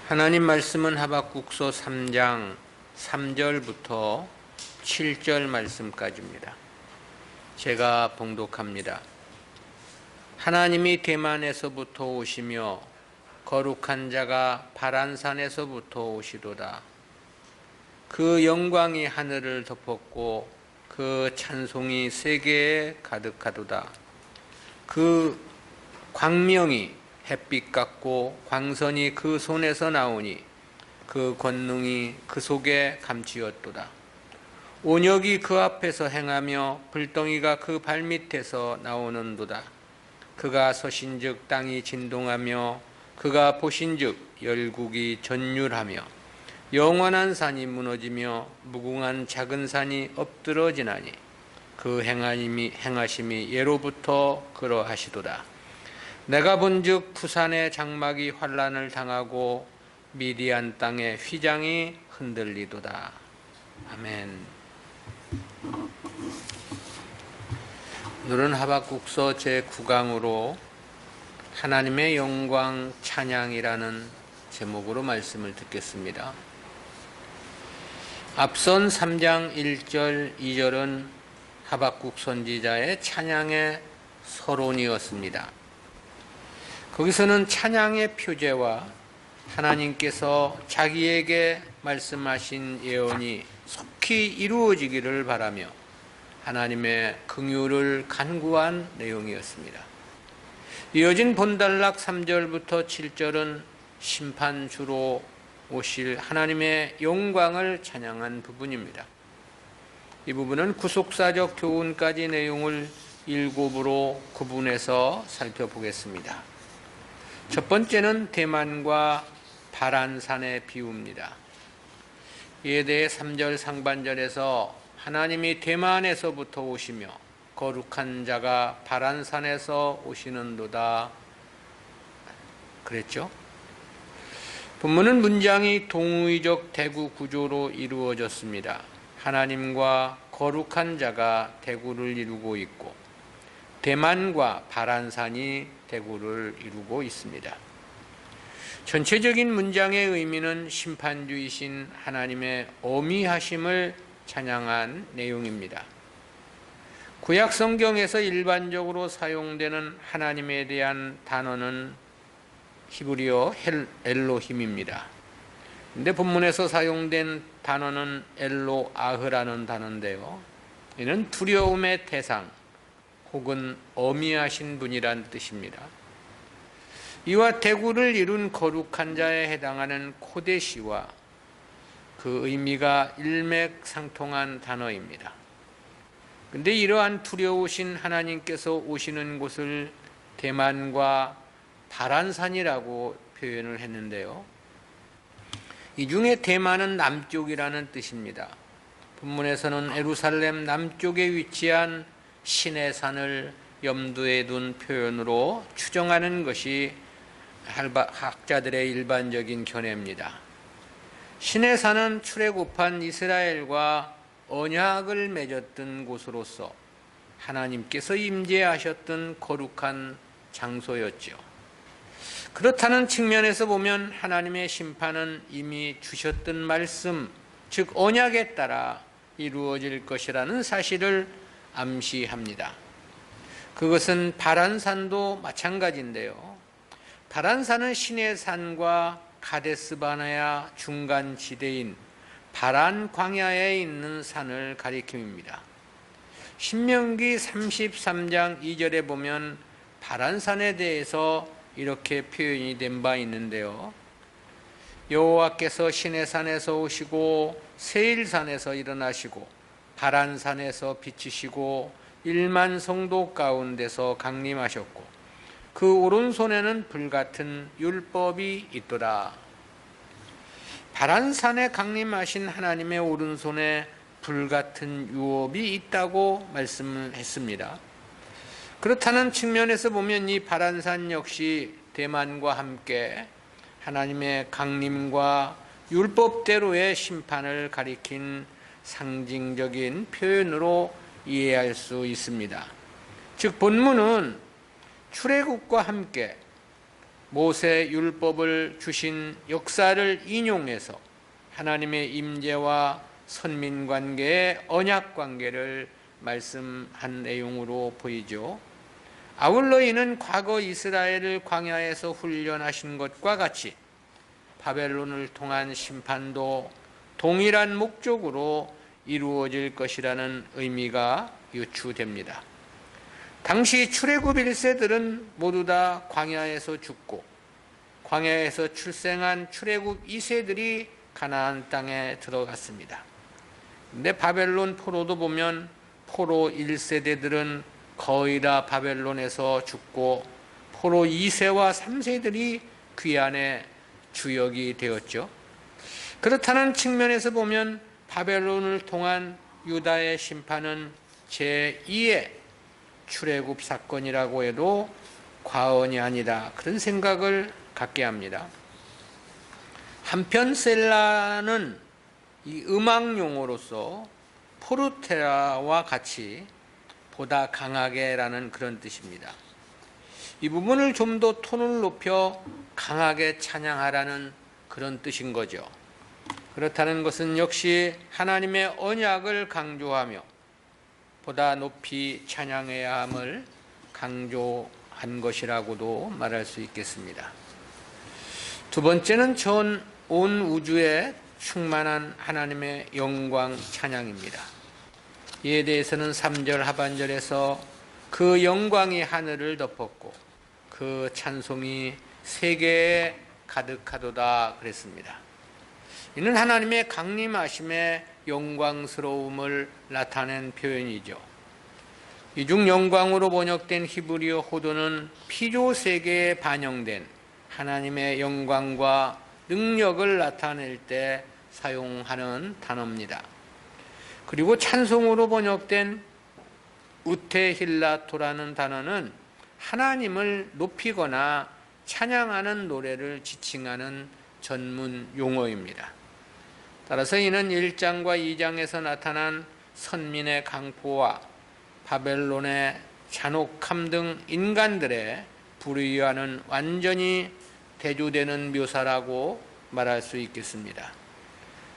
하나님 말씀은 하박국서 3장 3절부터 7절 말씀까지입니다. 제가 봉독합니다. 하나님이 대만에서부터 오시며 거룩한 자가 바란산에서부터 오시도다. 그 영광이 하늘을 덮었고 그 찬송이 세계에 가득하도다. 그 광명이 햇빛 같고 광선이 그 손에서 나오니 그 권능이 그 속에 감추었도다. 온역이 그 앞에서 행하며 불덩이가 그 발밑에서 나오는도다. 그가 서신즉 땅이 진동하며 그가 보신즉 열국이 전율하며 영원한 산이 무너지며 무궁한 작은 산이 엎드러지나니 그 행하심이 예로부터 그러하시도다. 내가 본즉 부산의 장막이 환란을 당하고 미디안 땅의 휘장이 흔들리도다. 아멘. 오늘은 하박국서 제9강으로 하나님의 영광 찬양이라는 제목으로 말씀을 듣겠습니다. 앞선 3장 1절 2절은 하박국 선지자의 찬양의 서론이었습니다. 거기서는 찬양의 표제와 하나님께서 자기에게 말씀하신 예언이 속히 이루어지기를 바라며 하나님의 긍휼을 간구한 내용이었습니다. 이어진 본단락 3절부터 7절은 심판주로 오실 하나님의 영광을 찬양한 부분입니다. 이 부분은 구속사적 교훈까지 내용을 7으로 구분해서 살펴보겠습니다. 첫 번째는 대만과 바란산의 비유입니다. 이에 대해 3절 상반절에서 하나님이 대만에서부터 오시며 거룩한 자가 바란산에서 오시는도다 그랬죠. 본문은 문장이 동의적 대구 구조로 이루어졌습니다. 하나님과 거룩한 자가 대구를 이루고 있고 대만과 바란산이 대구를 이루고 있습니다. 전체적인 문장의 의미는 심판주이신 하나님의 어미하심을 찬양한 내용입니다. 구약 성경에서 일반적으로 사용되는 하나님에 대한 단어는 히브리어 엘로힘입니다. 근데 본문에서 사용된 단어는 엘로아흐라는 단어인데요. 이는 두려움의 대상 혹은 어미하신 분이란 뜻입니다. 이와 대구를 이룬 거룩한 자에 해당하는 코데시와 그 의미가 일맥상통한 단어입니다. 그런데 이러한 두려우신 하나님께서 오시는 곳을 대만과 바란산이라고 표현을 했는데요. 이 중에 대만은 남쪽이라는 뜻입니다. 본문에서는 예루살렘 남쪽에 위치한 신의 산을 염두에 둔 표현으로 추정하는 것이 학자들의 일반적인 견해입니다. 신의 산은 출애굽한 이스라엘과 언약을 맺었던 곳으로서 하나님께서 임재하셨던 거룩한 장소였죠. 그렇다는 측면에서 보면 하나님의 심판은 이미 주셨던 말씀, 즉 언약에 따라 이루어질 것이라는 사실을 암시합니다. 그것은 바란산도 마찬가지인데요. 바란산은 신의 산과 가데스바네아 중간 지대인 바란 광야에 있는 산을 가리킵니다. 신명기 33장 2절에 보면 바란산에 대해서 이렇게 표현이 된 바 있는데요. 여호와께서 신의 산에서 오시고 세일산에서 일어나시고 바란산에서 비치시고 1만 성도 가운데서 강림하셨고 그 오른손에는 불같은 율법이 있도다. 바란산에 강림하신 하나님의 오른손에 불같은 율법이 있다고 말씀을 했습니다. 그렇다는 측면에서 보면 이 바란산 역시 대만과 함께 하나님의 강림과 율법대로의 심판을 가리킨 상징적인 표현으로 이해할 수 있습니다. 즉 본문은 출애굽과 함께 모세 율법을 주신 역사를 인용해서 하나님의 임재와 선민 관계의 언약 관계를 말씀한 내용으로 보이죠. 아울러 이는 과거 이스라엘을 광야에서 훈련하신 것과 같이 바벨론을 통한 심판도 동일한 목적으로 이루어질 것이라는 의미가 유추됩니다. 당시 출애굽 1세들은 모두 다 광야에서 죽고 광야에서 출생한 출애굽 2세들이 가나안 땅에 들어갔습니다. 근데 바벨론 포로도 보면 포로 1세대들은 거의 다 바벨론에서 죽고 포로 2세와 3세들이 귀환의 주역이 되었죠. 그렇다는 측면에서 보면 바벨론을 통한 유다의 심판은 제2의 출애굽 사건이라고 해도 과언이 아니다, 그런 생각을 갖게 합니다. 한편 셀라는 이 음악 용어로서 포르테라와 같이 보다 강하게라는 그런 뜻입니다. 이 부분을 좀 더 톤을 높여 강하게 찬양하라는 그런 뜻인 거죠. 그렇다는 것은 역시 하나님의 언약을 강조하며 보다 높이 찬양해야 함을 강조한 것이라고도 말할 수 있겠습니다. 두 번째는 전 온 우주에 충만한 하나님의 영광 찬양입니다. 이에 대해서는 3절 하반절에서 그 영광이 하늘을 덮었고 그 찬송이 세계에 가득하도다 그랬습니다. 이는 하나님의 강림하심의 영광스러움을 나타낸 표현이죠. 이중 영광으로 번역된 히브리어 호도는 피조 세계에 반영된 하나님의 영광과 능력을 나타낼 때 사용하는 단어입니다. 그리고 찬송으로 번역된 우테힐라토라는 단어는 하나님을 높이거나 찬양하는 노래를 지칭하는 전문 용어입니다. 따라서 이는 1장과 2장에서 나타난 선민의 강포와 바벨론의 잔혹함 등 인간들의 불의와는 완전히 대조되는 묘사라고 말할 수 있겠습니다.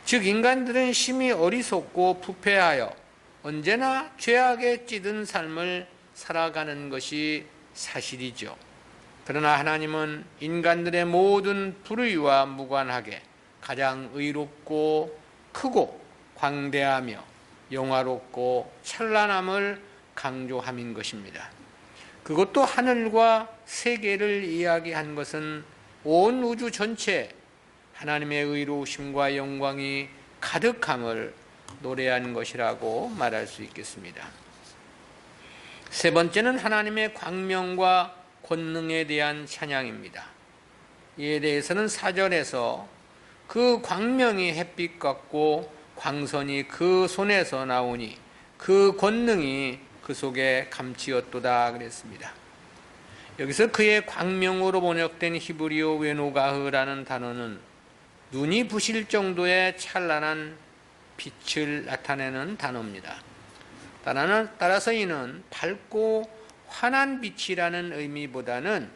즉 인간들은 심히 어리석고 부패하여 언제나 죄악에 찌든 삶을 살아가는 것이 사실이죠. 그러나 하나님은 인간들의 모든 불의와 무관하게 가장 의롭고 크고 광대하며 영화롭고 찬란함을 강조함인 것입니다. 그것도 하늘과 세계를 이야기한 것은 온 우주 전체에 하나님의 의로우심과 영광이 가득함을 노래한 것이라고 말할 수 있겠습니다. 세 번째는 하나님의 광명과 권능에 대한 찬양입니다. 이에 대해서는 4절에서 그 광명이 햇빛 같고 광선이 그 손에서 나오니 그 권능이 그 속에 감치었도다 그랬습니다. 여기서 그의 광명으로 번역된 히브리어 외노가흐라는 단어는 눈이 부실 정도의 찬란한 빛을 나타내는 단어입니다. 따라서 이는 밝고 환한 빛이라는 의미보다는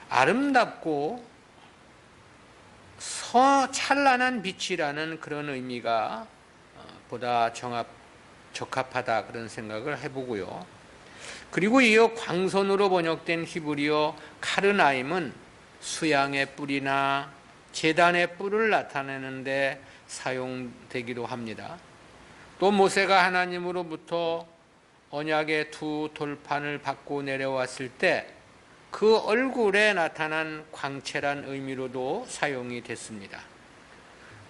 아름답고 찬란한 빛이라는 그런 의미가 보다 적합하다 그런 생각을 해보고요. 그리고 이어 광선으로 번역된 히브리어 카르나임은 수양의 뿔이나 제단의 뿔을 나타내는 데 사용되기도 합니다. 또 모세가 하나님으로부터 언약의 두 돌판을 받고 내려왔을 때 그 얼굴에 나타난 광채란 의미로도 사용이 됐습니다.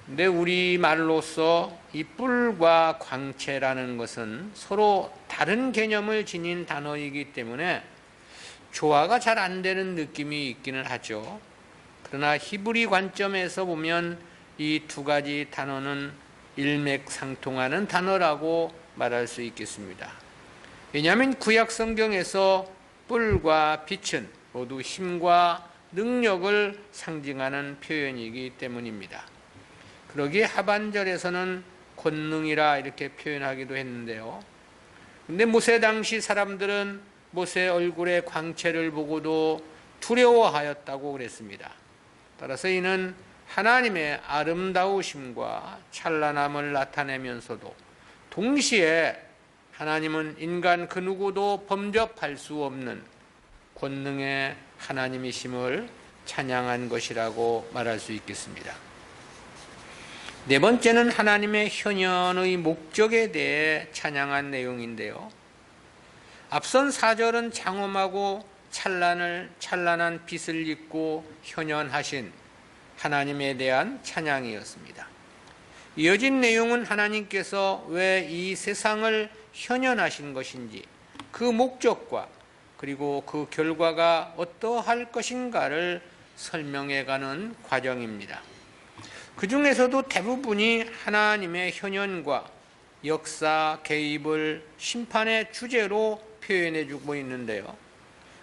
근데 우리말로서 이 뿔과 광채라는 것은 서로 다른 개념을 지닌 단어이기 때문에 조화가 잘 안 되는 느낌이 있기는 하죠. 그러나 히브리 관점에서 보면 이 두 가지 단어는 일맥상통하는 단어라고 말할 수 있겠습니다. 왜냐하면 구약 성경에서 뿔과 빛은 모두 힘과 능력을 상징하는 표현이기 때문입니다. 그러기에 하반절에서는 권능이라 이렇게 표현하기도 했는데요. 근데 모세 당시 사람들은 못의 얼굴의 광채를 보고도 두려워하였다고 그랬습니다. 따라서 이는 하나님의 아름다우심과 찬란함을 나타내면서도 동시에 하나님은 인간 그 누구도 범접할 수 없는 권능의 하나님이심을 찬양한 것이라고 말할 수 있겠습니다. 네 번째는 하나님의 현현의 목적에 대해 찬양한 내용인데요. 앞선 4절은 장엄하고 찬란한 빛을 입고 현현하신 하나님에 대한 찬양이었습니다. 이어진 내용은 하나님께서 왜 이 세상을 현현하신 것인지, 그 목적과 그리고 그 결과가 어떠할 것인가를 설명해가는 과정입니다. 그 중에서도 대부분이 하나님의 현현과 역사, 개입을 심판의 주제로 표현해주고 있는데요.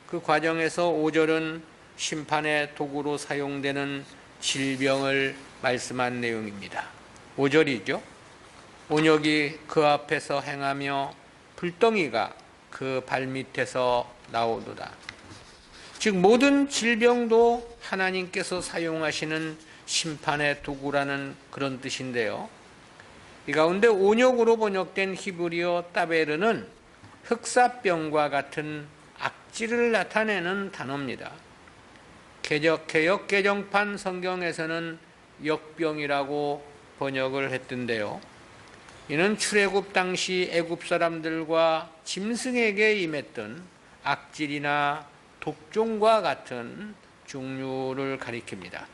그 과정에서 5절은 심판의 도구로 사용되는 질병을 말씀한 내용입니다. 5절이죠. 온역이 그 앞에서 행하며 불덩이가 그 발밑에서 나오도다. 즉 모든 질병도 하나님께서 사용하시는 심판의 도구라는 그런 뜻인데요. 이 가운데 온역으로 번역된 히브리어 따베르는 흑사병과 같은 악질을 나타내는 단어입니다. 개역 개정판 성경에서는 역병이라고 번역을 했던데요. 이는 출애굽 당시 애굽 사람들과 짐승에게 임했던 악질이나 독종과 같은 종류를 가리킵니다.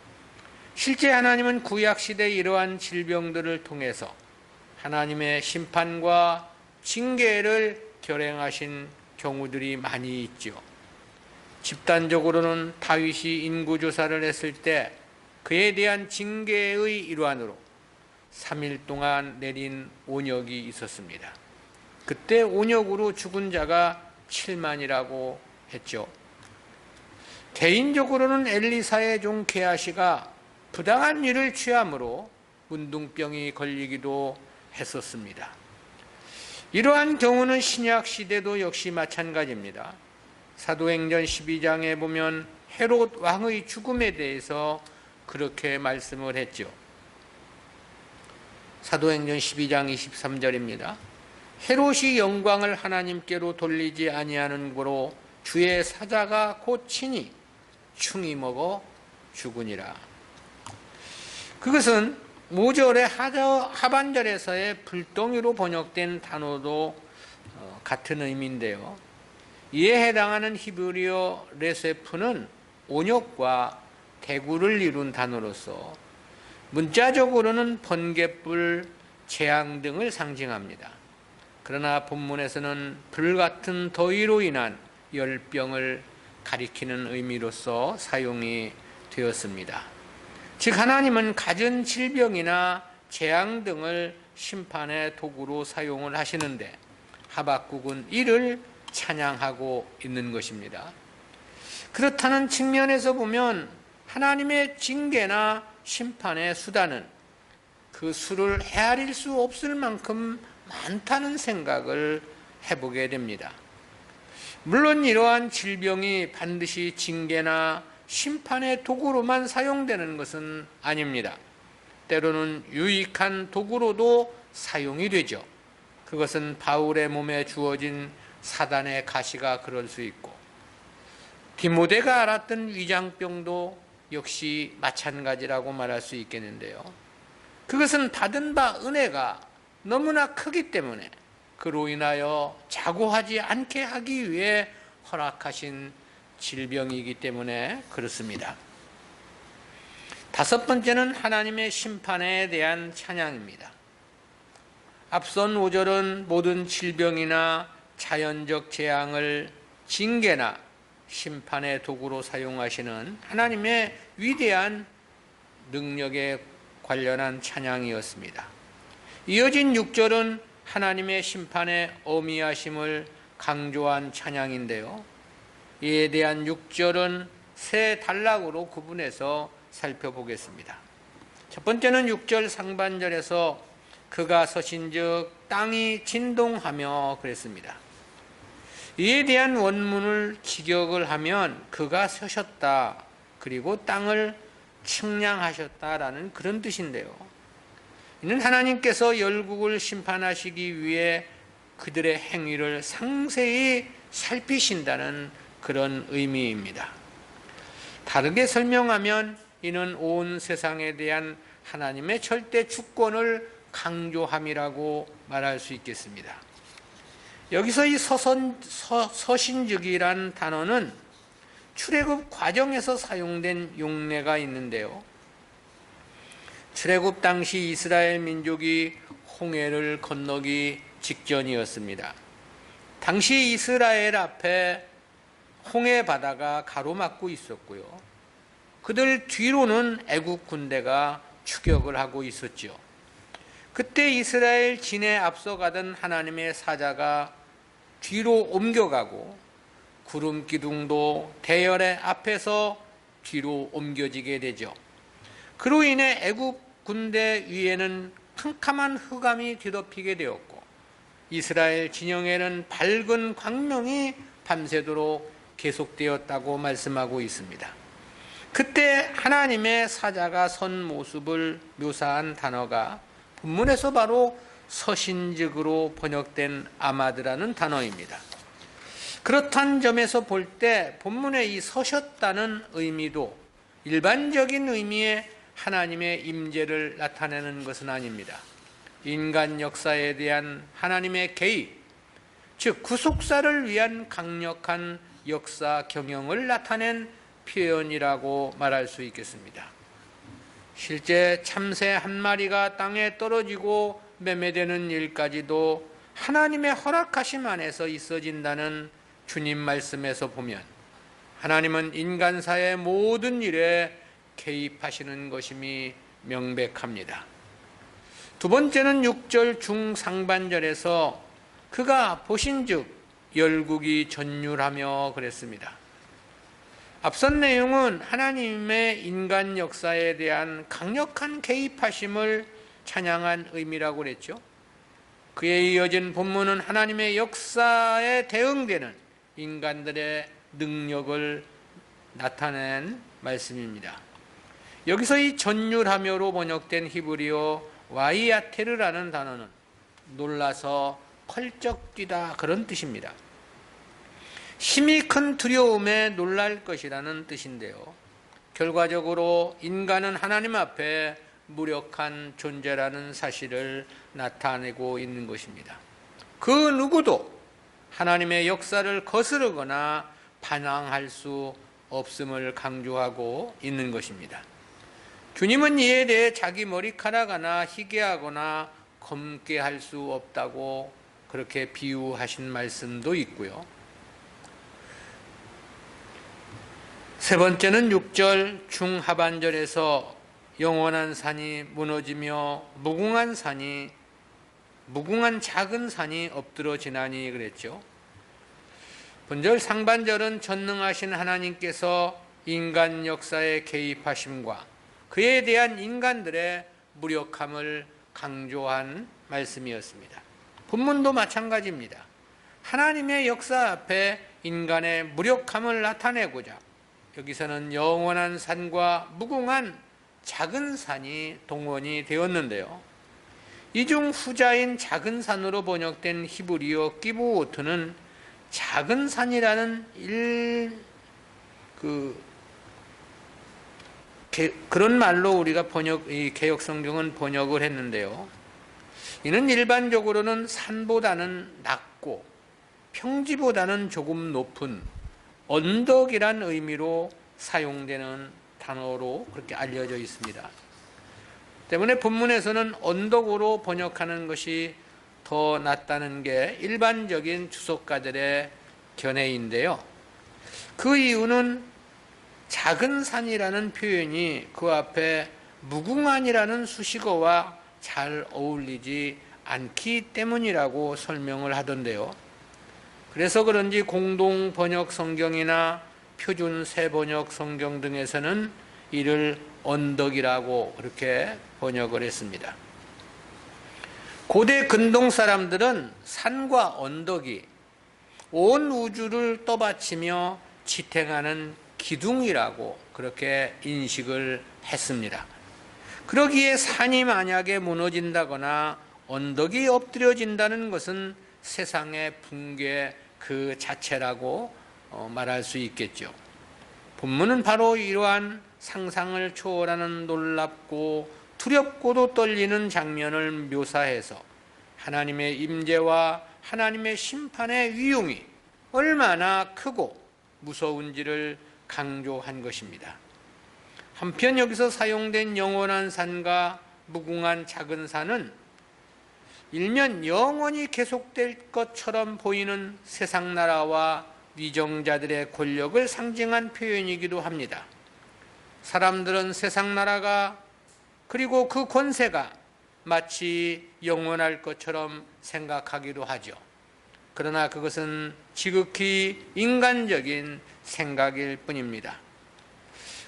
실제 하나님은 구약시대 이러한 질병들을 통해서 하나님의 심판과 징계를 결행하신 경우들이 많이 있죠. 집단적으로는 다윗이 인구조사를 했을 때 그에 대한 징계의 일환으로 3일 동안 내린 온역이 있었습니다. 그때 온역으로 죽은 자가 7만이라고 했죠. 개인적으로는 엘리사의 종 게하시가 부당한 일을 취함으로 문둥병이 걸리기도 했었습니다. 이러한 경우는 신약 시대도 역시 마찬가지입니다. 사도행전 12장에 보면 헤롯 왕의 죽음에 대해서 그렇게 말씀을 했죠. 사도행전 12장 23절입니다. 헤롯이 영광을 하나님께로 돌리지 아니하는 고로 주의 사자가 곧 친히 충이 먹어 죽으니라. 그것은 5절의 하반절에서의 불덩이로 번역된 단어도 같은 의미인데요. 이에 해당하는 히브리어 레세프는 온역과 대구를 이룬 단어로서 문자적으로는 번갯불, 재앙 등을 상징합니다. 그러나 본문에서는 불같은 더위로 인한 열병을 가리키는 의미로서 사용이 되었습니다. 즉 하나님은 갖은 질병이나 재앙 등을 심판의 도구로 사용을 하시는데 하박국은 이를 찬양하고 있는 것입니다. 그렇다는 측면에서 보면 하나님의 징계나 심판의 수단은 그 수를 헤아릴 수 없을 만큼 많다는 생각을 해보게 됩니다. 물론 이러한 질병이 반드시 징계나 심판의 도구로만 사용되는 것은 아닙니다. 때로는 유익한 도구로도 사용이 되죠. 그것은 바울의 몸에 주어진 사단의 가시가 그럴 수 있고 디모데가 앓았던 위장병도 역시 마찬가지라고 말할 수 있겠는데요. 그것은 받은 바 은혜가 너무나 크기 때문에 그로 인하여 자고하지 않게 하기 위해 허락하신 질병이기 때문에 그렇습니다. 다섯 번째는 하나님의 심판에 대한 찬양입니다. 앞선 5절은 모든 질병이나 자연적 재앙을 징계나 심판의 도구로 사용하시는 하나님의 위대한 능력에 관련한 찬양이었습니다. 이어진 6절은 하나님의 심판의 어미하심을 강조한 찬양인데요. 이에 대한 6절은 세 단락으로 구분해서 살펴보겠습니다. 첫 번째는 6절 상반절에서 그가 서신즉 땅이 진동하며 그랬습니다. 이에 대한 원문을 직역을 하면 그가 서셨다, 그리고 땅을 측량하셨다라는 그런 뜻인데요. 이는 하나님께서 열국을 심판하시기 위해 그들의 행위를 상세히 살피신다는 그런 의미입니다. 다르게 설명하면 이는 온 세상에 대한 하나님의 절대 주권을 강조함이라고 말할 수 있겠습니다. 여기서 이 서신즉이란 단어는 출애굽 과정에서 사용된 용례가 있는데요. 출애굽 당시 이스라엘 민족이 홍해를 건너기 직전이었습니다. 당시 이스라엘 앞에 홍해 바다가 가로막고 있었고요. 그들 뒤로는 애국 군대가 추격을 하고 있었죠. 그때 이스라엘 진에 앞서가던 하나님의 사자가 뒤로 옮겨가고 구름 기둥도 대열의 앞에서 뒤로 옮겨지게 되죠. 그로 인해 애국 군대 위에는 캄캄한 흑암이 뒤덮이게 되었고 이스라엘 진영에는 밝은 광명이 밤새도록 계속되었다고 말씀하고 있습니다. 그때 하나님의 사자가 선 모습을 묘사한 단어가 본문에서 바로 서신즉으로 번역된 아마드라는 단어입니다. 그렇다는 점에서 볼 때 본문의 이 서셨다는 의미도 일반적인 의미의 하나님의 임재를 나타내는 것은 아닙니다. 인간 역사에 대한 하나님의 개입, 즉 구속사를 위한 강력한 역사 경영을 나타낸 표현이라고 말할 수 있겠습니다. 실제 참새 한 마리가 땅에 떨어지고 매매되는 일까지도 하나님의 허락하심 안에서 있어진다는 주님 말씀에서 보면 하나님은 인간사의 모든 일에 개입하시는 것임이 명백합니다. 두 번째는 6절 중상반절에서 그가 보신즉 열국이 전율하며 그랬습니다. 앞선 내용은 하나님의 인간 역사에 대한 강력한 개입하심을 찬양한 의미라고 그랬죠. 그에 이어진 본문은 하나님의 역사에 대응되는 인간들의 능력을 나타낸 말씀입니다. 여기서 이 전율하며로 번역된 히브리어 와이아테르라는 단어는 놀라서 펄쩍 뛰다 그런 뜻입니다. 힘이 큰 두려움에 놀랄 것이라는 뜻인데요. 결과적으로 인간은 하나님 앞에 무력한 존재라는 사실을 나타내고 있는 것입니다. 그 누구도 하나님의 역사를 거스르거나 반항할 수 없음을 강조하고 있는 것입니다. 주님은 이에 대해 자기 머리카락 하나 희게 하거나 검게 할 수 없다고 그렇게 비유하신 말씀도 있고요. 세 번째는 6절 중하반절에서 영원한 산이 무너지며 무궁한 작은 산이 엎드러지나니 그랬죠. 본절 상반절은 전능하신 하나님께서 인간 역사에 개입하심과 그에 대한 인간들의 무력함을 강조한 말씀이었습니다. 본문도 마찬가지입니다. 하나님의 역사 앞에 인간의 무력함을 나타내고자 여기서는 영원한 산과 무궁한 작은 산이 동원이 되었는데요. 이 중 후자인 작은 산으로 번역된 히브리어 기브오트는 작은 산이라는 그런 말로 우리가 이 개역 성경은 번역을 했는데요. 이는 일반적으로는 산보다는 낮고 평지보다는 조금 높은 언덕이란 의미로 사용되는 단어로 그렇게 알려져 있습니다. 때문에 본문에서는 언덕으로 번역하는 것이 더 낫다는 게 일반적인 주석가들의 견해인데요. 그 이유는 작은 산이라는 표현이 그 앞에 무궁한이라는 수식어와 잘 어울리지 않기 때문이라고 설명을 하던데요. 그래서 그런지 공동 번역 성경이나 표준 새 번역 성경 등에서는 이를 언덕이라고 그렇게 번역을 했습니다. 고대 근동 사람들은 산과 언덕이 온 우주를 떠받치며 지탱하는 기둥이라고 그렇게 인식을 했습니다. 그러기에 산이 만약에 무너진다거나 언덕이 엎드려진다는 것은 세상의 붕괴 그 자체라고 말할 수 있겠죠. 본문은 바로 이러한 상상을 초월하는 놀랍고 두렵고도 떨리는 장면을 묘사해서 하나님의 임재와 하나님의 심판의 위용이 얼마나 크고 무서운지를 강조한 것입니다. 한편 여기서 사용된 영원한 산과 무궁한 작은 산은 일면 영원히 계속될 것처럼 보이는 세상 나라와 위정자들의 권력을 상징한 표현이기도 합니다. 사람들은 세상 나라가 그리고 그 권세가 마치 영원할 것처럼 생각하기도 하죠. 그러나 그것은 지극히 인간적인 생각일 뿐입니다.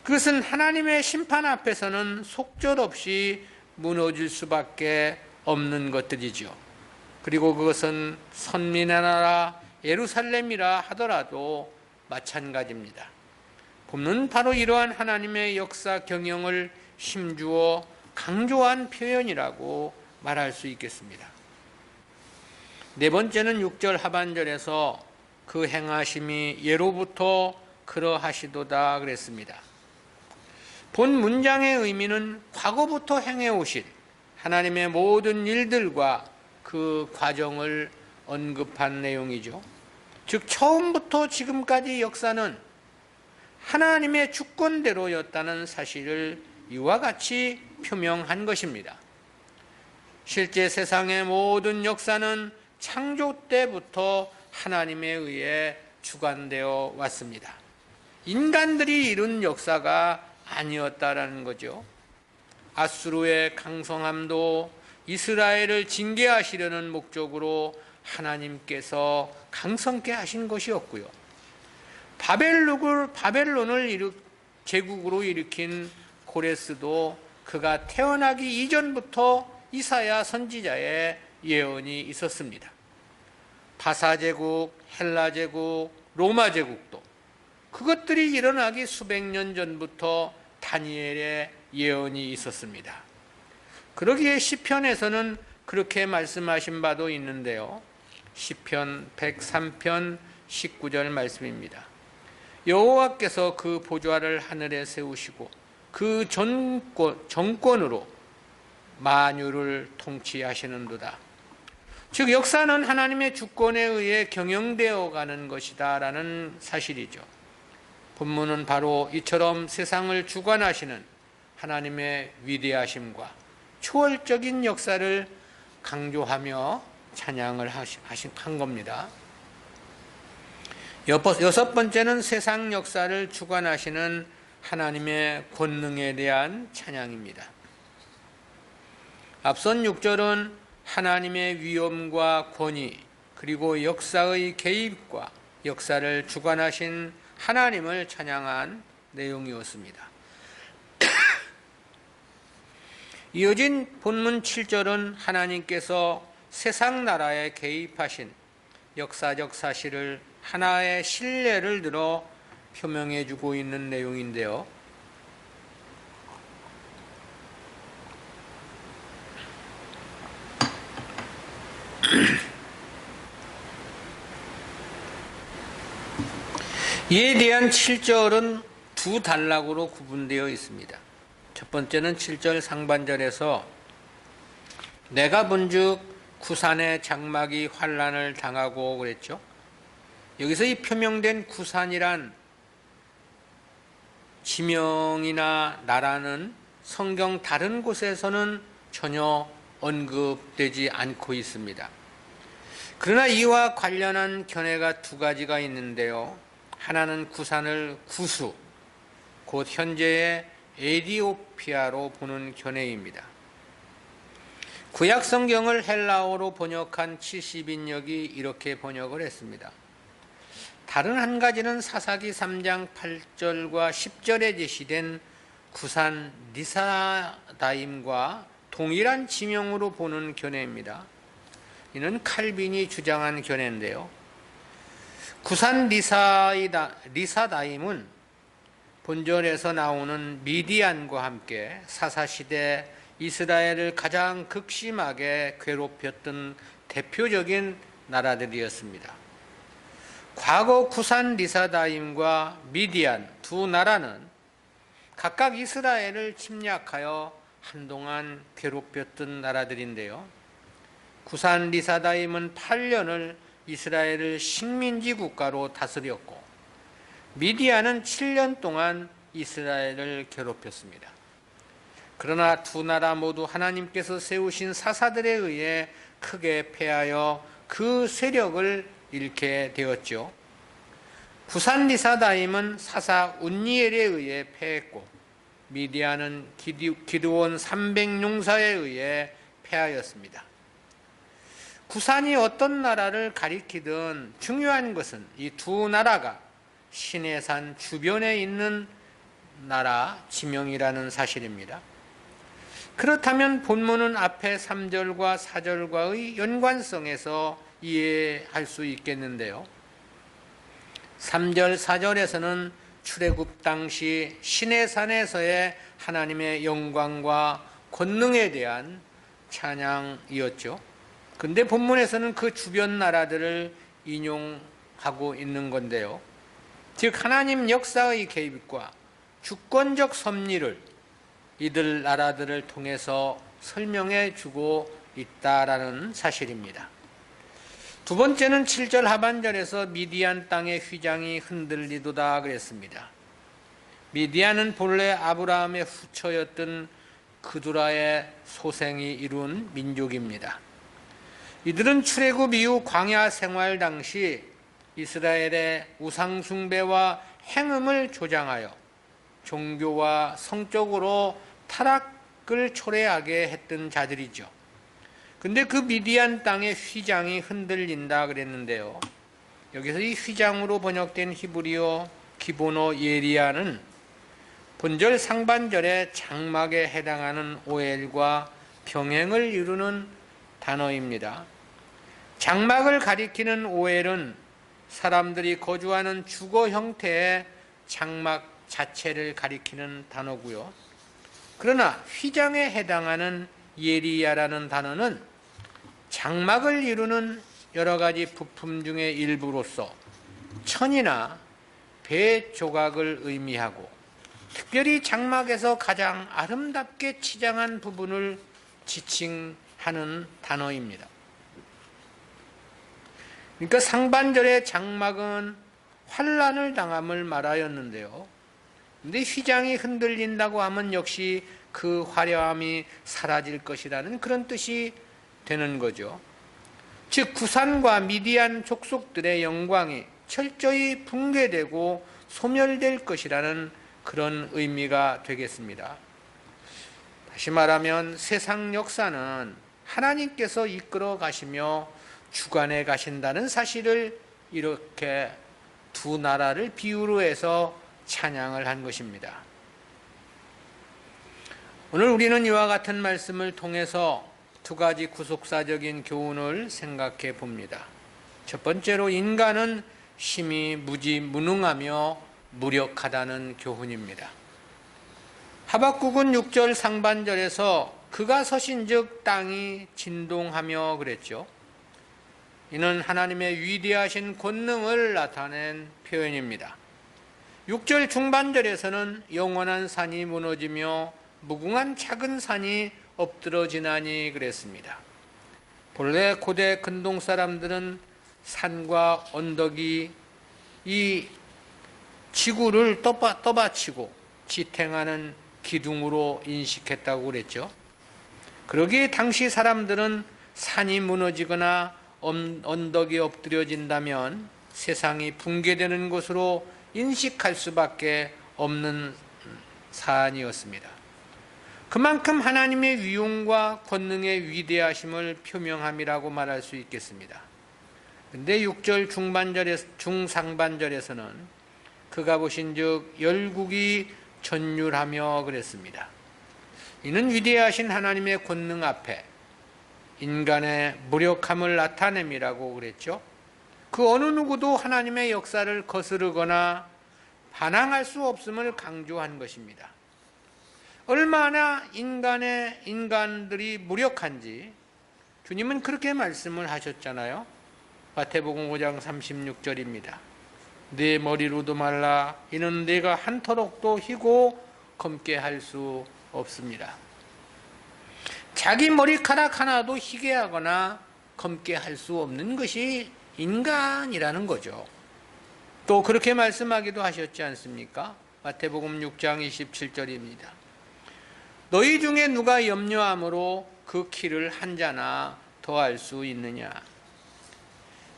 그것은 하나님의 심판 앞에서는 속절없이 무너질 수밖에 없는 것들이죠. 그리고 그것은 선민의 나라 예루살렘이라 하더라도 마찬가지입니다. 본문은 바로 이러한 하나님의 역사 경영을 힘주어 강조한 표현이라고 말할 수 있겠습니다. 네 번째는 6절 하반절에서 그 행하심이 예로부터 그러하시도다 그랬습니다. 본 문장의 의미는 과거부터 행해오신 하나님의 모든 일들과 그 과정을 언급한 내용이죠. 즉 처음부터 지금까지 역사는 하나님의 주권대로였다는 사실을 이와 같이 표명한 것입니다. 실제 세상의 모든 역사는 창조 때부터 하나님에 의해 주관되어 왔습니다. 인간들이 이룬 역사가 아니었다라는 거죠. 아수르의 강성함도 이스라엘을 징계하시려는 목적으로 하나님께서 강성케 하신 것이었고요. 바벨론을 제국으로 일으킨 고레스도 그가 태어나기 이전부터 이사야 선지자의 예언이 있었습니다. 바사제국, 헬라제국, 로마제국도 그것들이 일어나기 수백 년 전부터 다니엘의 예언이 있었습니다. 그러기에 시편에서는 그렇게 말씀하신 바도 있는데요. 시편 103편 19절 말씀입니다. 여호와께서 그 보좌를 하늘에 세우시고 그 정권으로 만유를 통치하시는도다. 즉 역사는 하나님의 주권에 의해 경영되어 가는 것이다 라는 사실이죠. 본문은 바로 이처럼 세상을 주관하시는 하나님의 위대하심과 초월적인 역사를 강조하며 찬양을 한 겁니다. 여섯 번째는 세상 역사를 주관하시는 하나님의 권능에 대한 찬양입니다. 앞선 6절은 하나님의 위엄과 권위 그리고 역사의 개입과 역사를 주관하신 하나님을 찬양한 내용이었습니다. 이어진 본문 7절은 하나님께서 세상 나라에 개입하신 역사적 사실을 하나의 신뢰를 들어 표명해 주고 있는 내용인데요. 이에 대한 7절은 두 단락으로 구분되어 있습니다. 첫 번째는 7절 상반절에서 내가 본즉 구산의 장막이 환난을 당하고 그랬죠. 여기서 이 표명된 구산이란 지명이나 나라는 성경 다른 곳에서는 전혀 언급되지 않고 있습니다. 그러나 이와 관련한 견해가 두 가지가 있는데요. 하나는 구산을 구수, 곧 현재의 에디오피아로 보는 견해입니다. 구약 성경을 헬라어로 번역한 70인역이 이렇게 번역을 했습니다. 다른 한 가지는 사사기 3장 8절과 10절에 제시된 구산 니사다임과 동일한 지명으로 보는 견해입니다. 이는 칼빈이 주장한 견해인데요. 구산 리사다임은 본절에서 나오는 미디안과 함께 사사시대 이스라엘을 가장 극심하게 괴롭혔던 대표적인 나라들이었습니다. 과거 구산 리사다임과 미디안 두 나라는 각각 이스라엘을 침략하여 한동안 괴롭혔던 나라들인데요. 구산 리사다임은 8년을 이스라엘을 식민지 국가로 다스렸고, 미디안은 7년 동안 이스라엘을 괴롭혔습니다. 그러나 두 나라 모두 하나님께서 세우신 사사들에 의해 크게 패하여 그 세력을 잃게 되었죠. 구산 리사다임은 사사 운니엘에 의해 패했고, 미디안은 기드온 300용사에 의해 패하였습니다. 구산이 어떤 나라를 가리키든 중요한 것은 이 두 나라가 시내산 주변에 있는 나라 지명이라는 사실입니다. 그렇다면 본문은 앞에 3절과 4절과의 연관성에서 이해할 수 있겠는데요. 3절, 4절에서는 출애굽 당시 시내산에서의 하나님의 영광과 권능에 대한 찬양이었죠. 근데 본문에서는 그 주변 나라들을 인용하고 있는 건데요. 즉 하나님 역사의 개입과 주권적 섭리를 이들 나라들을 통해서 설명해 주고 있다라는 사실입니다. 두 번째는 7절 하반절에서 미디안 땅의 휘장이 흔들리도다 그랬습니다. 미디안은 본래 아브라함의 후처였던 그두라의 소생이 이룬 민족입니다. 이들은 출애굽 이후 광야 생활 당시 이스라엘의 우상 숭배와 행음을 조장하여 종교와 성적으로 타락을 초래하게 했던 자들이죠. 근데 그 미디안 땅의 휘장이 흔들린다 그랬는데요. 여기서 이 휘장으로 번역된 히브리어 기보노 예리아는 본절 상반절의 장막에 해당하는 오엘과 병행을 이루는 단어입니다. 장막을 가리키는 오엘은 사람들이 거주하는 주거 형태의 장막 자체를 가리키는 단어고요. 그러나 휘장에 해당하는 예리야라는 단어는 장막을 이루는 여러 가지 부품 중의 일부로서 천이나 배 조각을 의미하고, 특별히 장막에서 가장 아름답게 치장한 부분을 지칭하는 단어입니다. 그러니까 상반절의 장막은 환난을 당함을 말하였는데요. 근데 휘장이 흔들린다고 하면 역시 그 화려함이 사라질 것이라는 그런 뜻이 되는 거죠. 즉 구산과 미디안 족속들의 영광이 철저히 붕괴되고 소멸될 것이라는 그런 의미가 되겠습니다. 다시 말하면 세상 역사는 하나님께서 이끌어 가시며 주관해 가신다는 사실을 이렇게 두 나라를 비유로 해서 찬양을 한 것입니다. 오늘 우리는 이와 같은 말씀을 통해서 두 가지 구속사적인 교훈을 생각해 봅니다. 첫 번째로 인간은 심히 무지무능하며 무력하다는 교훈입니다. 하박국은 6절 상반절에서 그가 서신즉 땅이 진동하며 그랬죠. 이는 하나님의 위대하신 권능을 나타낸 표현입니다. 6절 중반절에서는 영원한 산이 무너지며 무궁한 작은 산이 엎드러지나니 그랬습니다. 본래 고대 근동 사람들은 산과 언덕이 이 지구를 떠받치고 지탱하는 기둥으로 인식했다고 그랬죠. 그러기에 당시 사람들은 산이 무너지거나 언덕이 엎드려진다면 세상이 붕괴되는 것으로 인식할 수밖에 없는 사안이었습니다. 그만큼 하나님의 위용과 권능의 위대하심을 표명함이라고 말할 수 있겠습니다. 그런데 6절 중상반절에서는 그가 보신즉 열국이 전율하며 그랬습니다. 이는 위대하신 하나님의 권능 앞에 인간의 무력함을 나타냄이라고 그랬죠. 그 어느 누구도 하나님의 역사를 거스르거나 반항할 수 없음을 강조한 것입니다. 얼마나 인간들이 무력한지 주님은 그렇게 말씀을 하셨잖아요. 마태복음 5장 36절입니다. 내 머리로도 말라 이는 내가 한터럭도 희고 검게 할 수 없습니다. 자기 머리카락 하나도 희게 하거나 검게 할 수 없는 것이 인간이라는 거죠. 또 그렇게 말씀하기도 하셨지 않습니까? 마태복음 6장 27절입니다. 너희 중에 누가 염려함으로 그 키를 한 자나 더할 수 있느냐?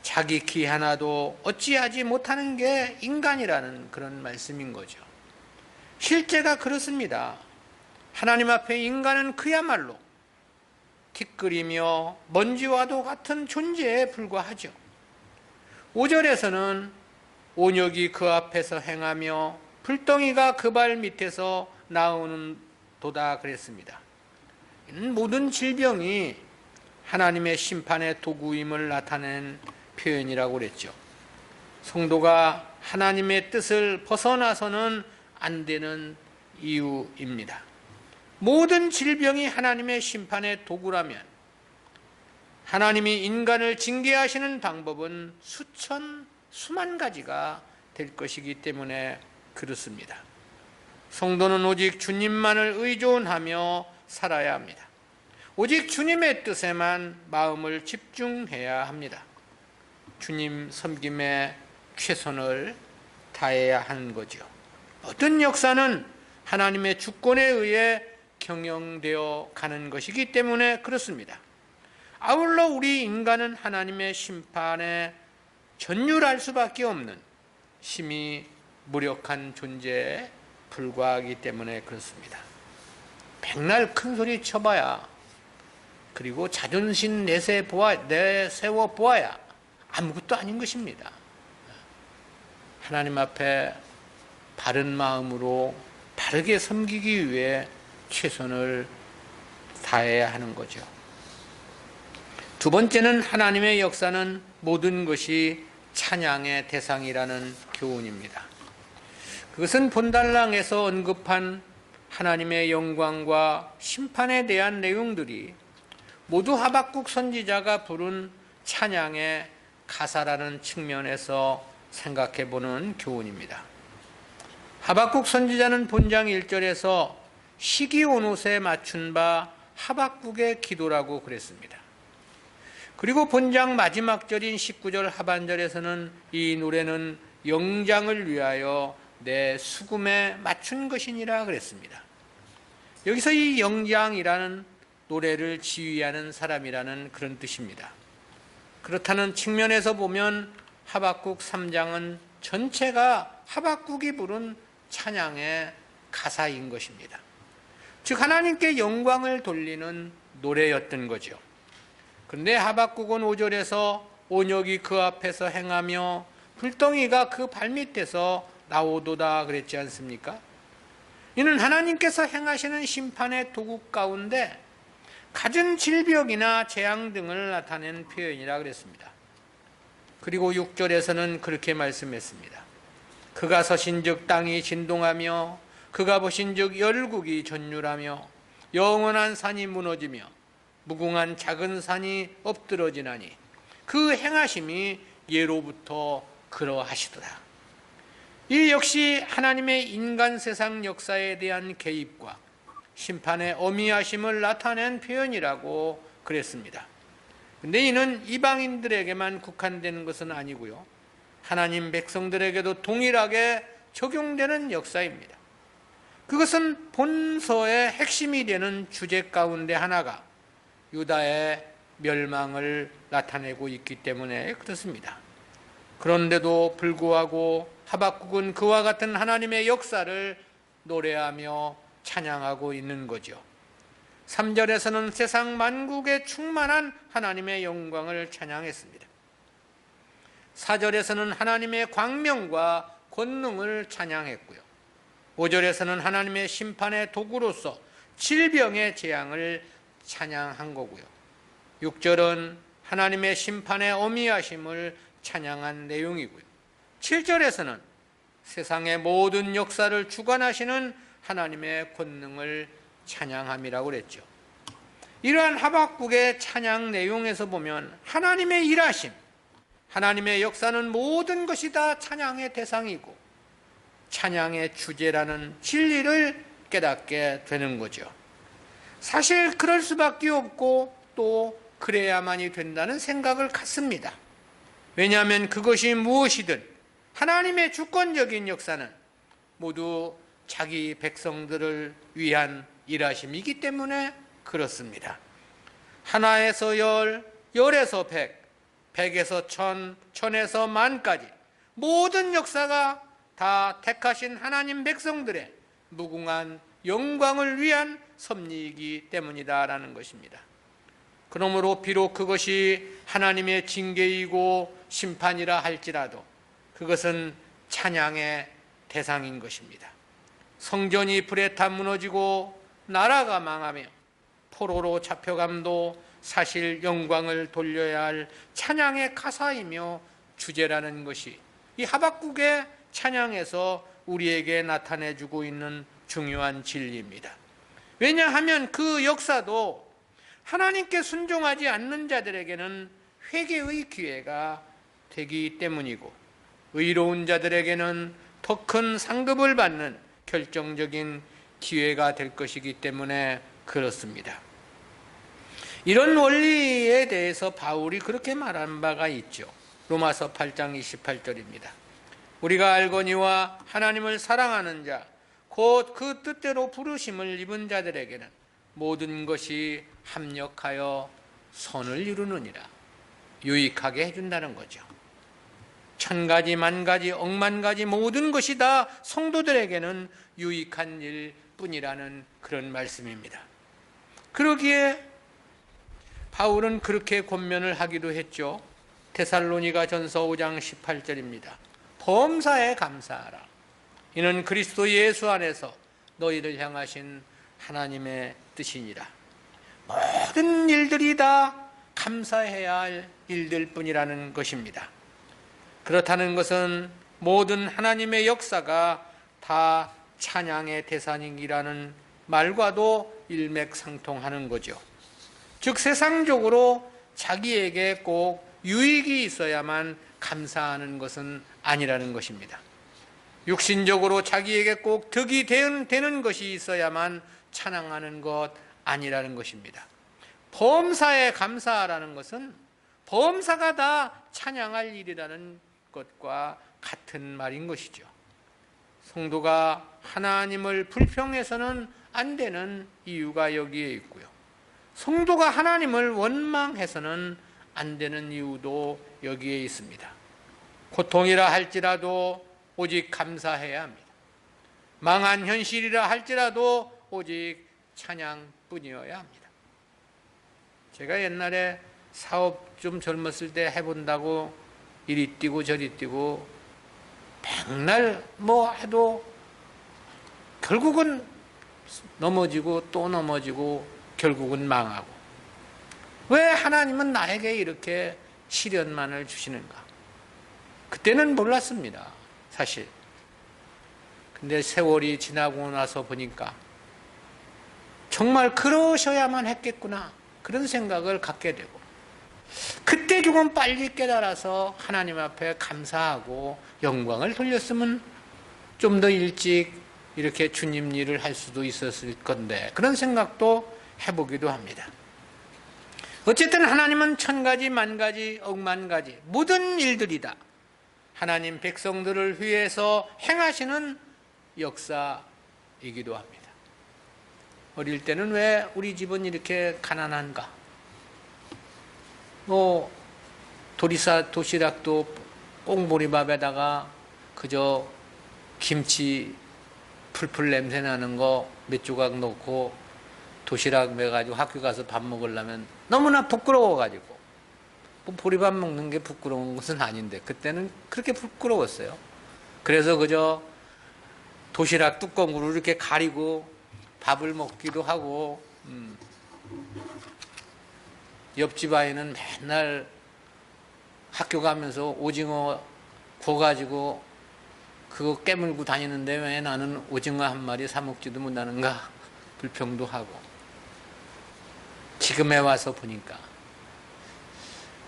자기 키 하나도 어찌하지 못하는 게 인간이라는 그런 말씀인 거죠. 실제가 그렇습니다. 하나님 앞에 인간은 그야말로 티끌이며 먼지와도 같은 존재에 불과하죠. 5절에서는 온역이 그 앞에서 행하며 불덩이가 그 발 밑에서 나오는 도다 그랬습니다. 이는 모든 질병이 하나님의 심판의 도구임을 나타낸 표현이라고 그랬죠. 성도가 하나님의 뜻을 벗어나서는 안 되는 이유입니다. 모든 질병이 하나님의 심판의 도구라면 하나님이 인간을 징계하시는 방법은 수만 가지가 될 것이기 때문에 그렇습니다. 성도는 오직 주님만을 의존하며 살아야 합니다. 오직 주님의 뜻에만 마음을 집중해야 합니다. 주님 섬김에 최선을 다해야 하는 거죠. 어떤 역사는 하나님의 주권에 의해 경영되어 가는 것이기 때문에 그렇습니다. 아울러 우리 인간은 하나님의 심판에 전율할 수밖에 없는 심히 무력한 존재에 불과하기 때문에 그렇습니다. 백날 큰 소리 쳐봐야, 그리고 자존심 내세워 보아야 아무것도 아닌 것입니다. 하나님 앞에 바른 마음으로 바르게 섬기기 위해 최선을 다해야 하는 거죠. 두 번째는 하나님의 역사는 모든 것이 찬양의 대상이라는 교훈입니다. 그것은 본달랑에서 언급한 하나님의 영광과 심판에 대한 내용들이 모두 하박국 선지자가 부른 찬양의 가사라는 측면에서 생각해 보는 교훈입니다. 하박국 선지자는 본장 1절에서 시기 온 옷에 맞춘 바 하박국의 기도라고 그랬습니다. 그리고 본장 마지막 절인 19절 하반절에서는 이 노래는 영장을 위하여 내 수금에 맞춘 것이니라 그랬습니다. 여기서 이 영장이라는 노래를 지휘하는 사람이라는 그런 뜻입니다. 그렇다는 측면에서 보면 하박국 3장은 전체가 하박국이 부른 찬양의 가사인 것입니다. 즉 하나님께 영광을 돌리는 노래였던 거죠. 그런데 하박국은 5절에서 온역이 그 앞에서 행하며 불덩이가 그 발밑에서 나오도다 그랬지 않습니까? 이는 하나님께서 행하시는 심판의 도구 가운데 갖은 질병이나 재앙 등을 나타낸 표현이라 그랬습니다. 그리고 6절에서는 그렇게 말씀했습니다. 그가 서신즉 땅이 진동하며 그가 보신즉 열국이 전율하며 영원한 산이 무너지며 무궁한 작은 산이 엎드러지나니 그 행하심이 예로부터 그러하시더라. 이 역시 하나님의 인간 세상 역사에 대한 개입과 심판의 어미하심을 나타낸 표현이라고 그랬습니다. 그런데 이는 이방인들에게만 국한되는 것은 아니고요, 하나님 백성들에게도 동일하게 적용되는 역사입니다. 그것은 본서의 핵심이 되는 주제 가운데 하나가 유다의 멸망을 나타내고 있기 때문에 그렇습니다. 그런데도 불구하고 하박국은 그와 같은 하나님의 역사를 노래하며 찬양하고 있는 거죠. 3절에서는 세상 만국에 충만한 하나님의 영광을 찬양했습니다. 4절에서는 하나님의 광명과 권능을 찬양했고요, 5절에서는 하나님의 심판의 도구로서 질병의 재앙을 찬양한 거고요, 6절은 하나님의 심판의 어미하심을 찬양한 내용이고요. 7절에서는 세상의 모든 역사를 주관하시는 하나님의 권능을 찬양함이라고 그랬죠. 이러한 하박국의 찬양 내용에서 보면 하나님의 일하심, 하나님의 역사는 모든 것이 다 찬양의 대상이고 찬양의 주제라는 진리를 깨닫게 되는 거죠. 사실 그럴 수밖에 없고 또 그래야만이 된다는 생각을 갖습니다. 왜냐하면 그것이 무엇이든 하나님의 주권적인 역사는 모두 자기 백성들을 위한 일하심이기 때문에 그렇습니다. 하나에서 열, 열에서 백, 백에서 천, 천에서 만까지 모든 역사가 다 택하신 하나님 백성들의 무궁한 영광을 위한 섭리이기 때문이다라는 것입니다. 그러므로 비록 그것이 하나님의 징계이고 심판이라 할지라도 그것은 찬양의 대상인 것입니다. 성전이 불에 타 무너지고 나라가 망하며 포로로 잡혀감도 사실 영광을 돌려야 할 찬양의 가사이며 주제라는 것이 이 하박국의 찬양에서 우리에게 나타내주고 있는 중요한 진리입니다. 왜냐하면 그 역사도 하나님께 순종하지 않는 자들에게는 회개의 기회가 되기 때문이고 의로운 자들에게는 더 큰 상급을 받는 결정적인 기회가 될 것이기 때문에 그렇습니다. 이런 원리에 대해서 바울이 그렇게 말한 바가 있죠. 로마서 8장 28절입니다. 우리가 알거니와 하나님을 사랑하는 자 곧 그 뜻대로 부르심을 입은 자들에게는 모든 것이 합력하여 선을 이루느니라. 유익하게 해준다는 거죠. 천가지 만가지 억만가지 모든 것이 다 성도들에게는 유익한 일뿐이라는 그런 말씀입니다. 그러기에 바울은 그렇게 권면을 하기도 했죠. 데살로니가 전서 5장 18절입니다. 범사에 감사하라. 이는 그리스도 예수 안에서 너희를 향하신 하나님의 뜻이니라. 모든 일들이 다 감사해야 할 일들 뿐이라는 것입니다. 그렇다는 것은 모든 하나님의 역사가 다 찬양의 대상이라는 말과도 일맥상통하는 거죠. 즉 세상적으로 자기에게 꼭 유익이 있어야만 감사하는 것은 아니라는 것입니다. 육신적으로 자기에게 꼭 득이 되는 것이 있어야만 찬양하는 것 아니라는 것입니다. 범사에 감사하라는 것은 범사가 다 찬양할 일이라는 것과 같은 말인 것이죠. 성도가 하나님을 불평해서는 안 되는 이유가 여기에 있고요. 성도가 하나님을 원망해서는 안 되는 이유도 여기에 있습니다. 고통이라 할지라도 오직 감사해야 합니다. 망한 현실이라 할지라도 오직 찬양뿐이어야 합니다. 제가 옛날에 사업 좀 젊었을 때 해본다고 이리 뛰고 저리 뛰고 맨날 뭐 해도 결국은 넘어지고 또 넘어지고 결국은 망하고 왜 하나님은 나에게 이렇게 시련만을 주시는가? 그때는 몰랐습니다. 사실. 근데 세월이 지나고 나서 보니까 정말 그러셔야만 했겠구나 그런 생각을 갖게 되고 그때 조금 빨리 깨달아서 하나님 앞에 감사하고 영광을 돌렸으면 좀 더 일찍 이렇게 주님 일을 할 수도 있었을 건데 그런 생각도 해보기도 합니다. 어쨌든 하나님은 천가지 만가지 억만가지 모든 일들이다 하나님 백성들을 위해서 행하시는 역사이기도 합니다. 어릴 때는 왜 우리 집은 이렇게 가난한가? 도시락도 꽁보리밥에다가 그저 김치 풀풀 냄새 나는 거 몇 조각 넣고 도시락 매가지고 학교 가서 밥 먹으려면 너무나 부끄러워가지고 뭐 보리밥 먹는 게 부끄러운 것은 아닌데 그때는 그렇게 부끄러웠어요. 그래서 그저 도시락 뚜껑으로 이렇게 가리고 밥을 먹기도 하고 옆집 아이는 맨날 학교 가면서 오징어 구워가지고 그거 깨물고 다니는데 왜 나는 오징어 한 마리 사 먹지도 못하는가 불평도 하고, 지금에 와서 보니까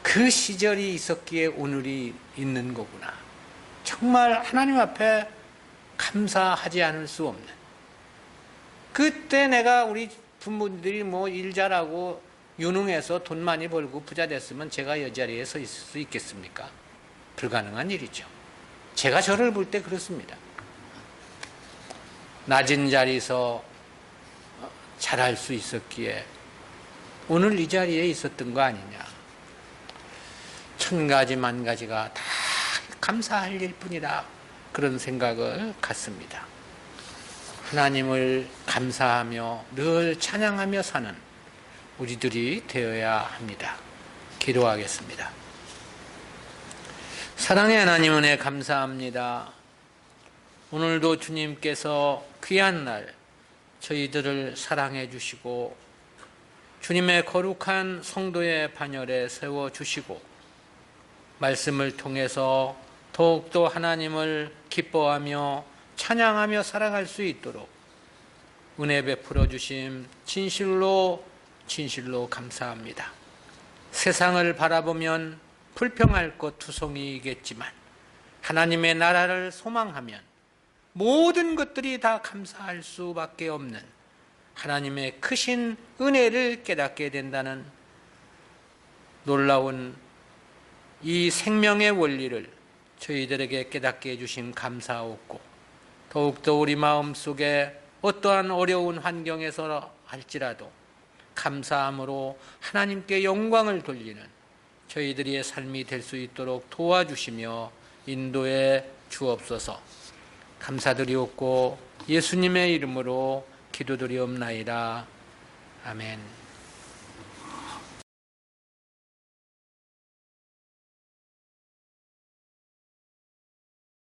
그 시절이 있었기에 오늘이 있는 거구나. 정말 하나님 앞에 감사하지 않을 수 없는, 그때 내가 우리 부모들이 뭐 일 잘하고 유능해서 돈 많이 벌고 부자 됐으면 제가 이 자리에 서 있을 수 있겠습니까? 불가능한 일이죠. 제가 저를 볼 때 그렇습니다. 낮은 자리에서 잘할 수 있었기에 오늘 이 자리에 있었던 거 아니냐. 천 가지 만 가지가 다 감사할 일뿐이다, 그런 생각을 갖습니다. 하나님을 감사하며 늘 찬양하며 사는 우리들이 되어야 합니다. 기도하겠습니다. 사랑의 하나님, 은혜 감사합니다. 오늘도 주님께서 귀한 날 저희들을 사랑해 주시고 주님의 거룩한 성도의 반열에 세워주시고 말씀을 통해서 더욱더 하나님을 기뻐하며 찬양하며 살아갈 수 있도록 은혜 베풀어 주심 진실로 감사합니다. 세상을 바라보면 불평할 것 투성이겠지만 하나님의 나라를 소망하면 모든 것들이 다 감사할 수밖에 없는 하나님의 크신 은혜를 깨닫게 된다는 놀라운 이 생명의 원리를 저희들에게 깨닫게 해주신 감사하옵고, 더욱더 우리 마음속에 어떠한 어려운 환경에서 할지라도 감사함으로 하나님께 영광을 돌리는 저희들의 삶이 될 수 있도록 도와주시며 인도해 주옵소서. 감사드리옵고 예수님의 이름으로 기도드리옵나이다. 아멘.